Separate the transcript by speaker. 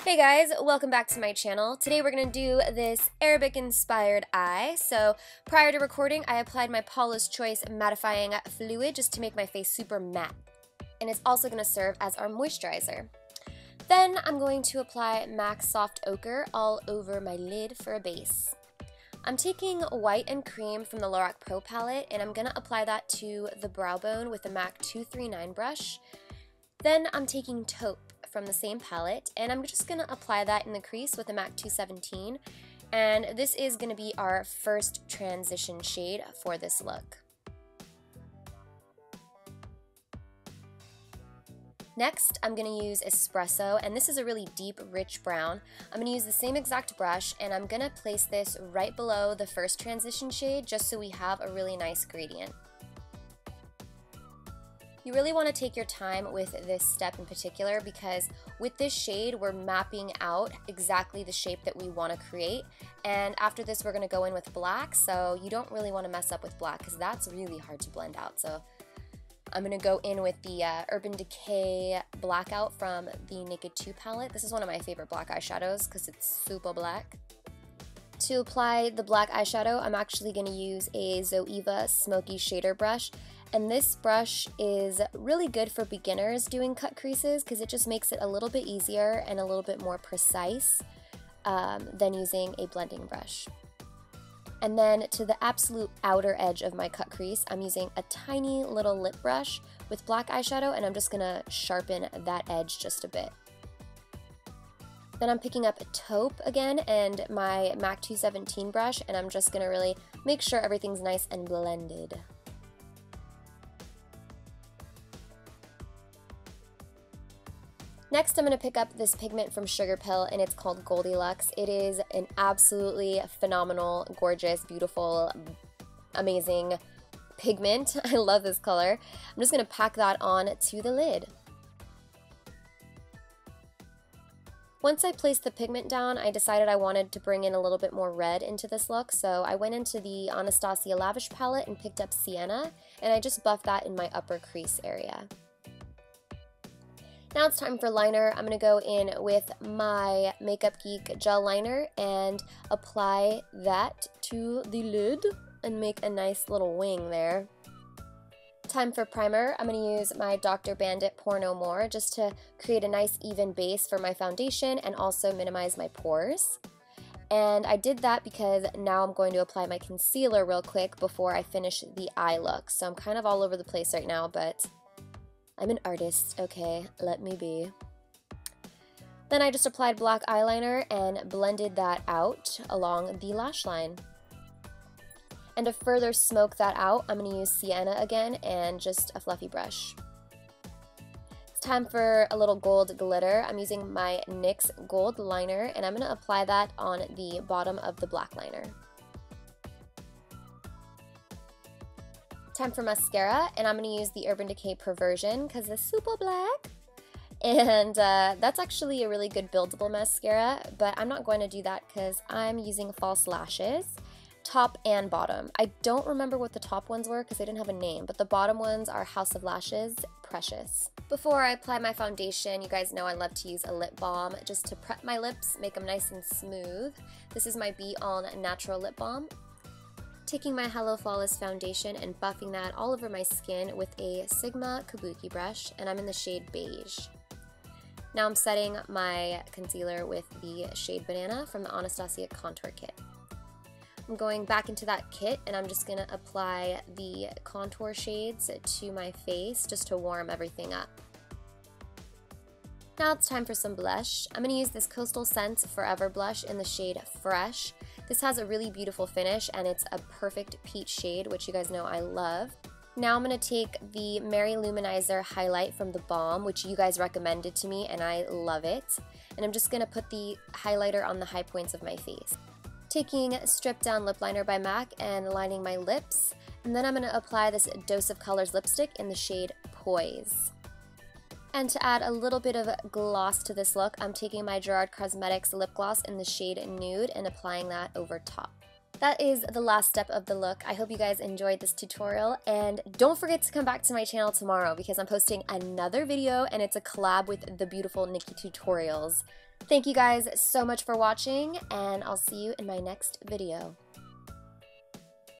Speaker 1: Hey guys, welcome back to my channel. Today we're going to do this Arabic inspired eye. So prior to recording, I applied my Paula's Choice mattifying fluid just to make my face super matte. And it's also going to serve as our moisturizer. Then I'm going to apply MAC Soft Ochre all over my lid for a base. I'm taking white and cream from the LORAC Pro palette and I'm going to apply that to the brow bone with the MAC 239 brush. Then I'm taking taupe from the same palette and I'm just going to apply that in the crease with the MAC 217, and this is going to be our first transition shade for this look. Next, I'm going to use espresso, and this is a really deep, rich brown. I'm going to use the same exact brush and I'm going to place this right below the first transition shade just so we have a really nice gradient. You really want to take your time with this step in particular because with this shade we're mapping out exactly the shape that we want to create, and after this we're going to go in with black, so you don't really want to mess up with black because that's really hard to blend out. So I'm going to go in with the Urban Decay Blackout from the Naked 2 palette. This is one of my favorite black eyeshadows because it's super black. To apply the black eyeshadow, I'm actually going to use a Zoeva Smoky Shader brush. And this brush is really good for beginners doing cut creases because it just makes it a little bit easier and a little bit more precise than using a blending brush. And then to the absolute outer edge of my cut crease, I'm using a tiny little lip brush with black eyeshadow, and I'm just going to sharpen that edge just a bit. Then I'm picking up a taupe again and my MAC 217 brush, and I'm just going to really make sure everything's nice and blended. Next, I'm going to pick up this pigment from Sugar Pill, and it's called Goldilocks. It is an absolutely phenomenal, gorgeous, beautiful, amazing pigment. I love this color. I'm just going to pack that on to the lid. Once I placed the pigment down, I decided I wanted to bring in a little bit more red into this look, so I went into the Anastasia Lavish palette and picked up Sienna, and I just buffed that in my upper crease area. Now it's time for liner. I'm going to go in with my Makeup Geek gel liner and apply that to the lid and make a nice little wing there. Time for primer. I'm going to use my Dr. Bandit Pour No More just to create a nice even base for my foundation and also minimize my pores. And I did that because now I'm going to apply my concealer real quick before I finish the eye look. So I'm kind of all over the place right now, but I'm an artist, okay, let me be. Then I just applied black eyeliner and blended that out along the lash line. And to further smoke that out, I'm going to use Sienna again and just a fluffy brush. It's time for a little gold glitter. I'm using my NYX gold liner and I'm going to apply that on the bottom of the black liner. Time for mascara, and I'm going to use the Urban Decay Perversion because it's super black, and that's actually a really good buildable mascara, but I'm not going to do that because I'm using false lashes, top and bottom. I don't remember what the top ones were because they didn't have a name, but the bottom ones are House of Lashes Precious. Before I apply my foundation, you guys know I love to use a lip balm just to prep my lips, make them nice and smooth. This is my Be All Natural Lip Balm. Taking my Hello Flawless foundation and buffing that all over my skin with a Sigma Kabuki brush, and I'm in the shade Beige. Now I'm setting my concealer with the shade Banana from the Anastasia Contour Kit. I'm going back into that kit and I'm just going to apply the contour shades to my face just to warm everything up. Now it's time for some blush. I'm going to use this Coastal Scents Forever blush in the shade Fresh. This has a really beautiful finish and it's a perfect peach shade, which you guys know I love. Now I'm going to take the Mary Luminizer highlight from the Balm, which you guys recommended to me and I love it. And I'm just going to put the highlighter on the high points of my face. Taking Stripped Down Lip Liner by MAC and lining my lips. And then I'm going to apply this Dose of Colors lipstick in the shade Poise. And to add a little bit of gloss to this look, I'm taking my Gerard Cosmetics lip gloss in the shade Nude and applying that over top. that is the last step of the look. I hope you guys enjoyed this tutorial, and don't forget to come back to my channel tomorrow because I'm posting another video and it's a collab with the beautiful Nikki Tutorials. Thank you guys so much for watching, and I'll see you in my next video.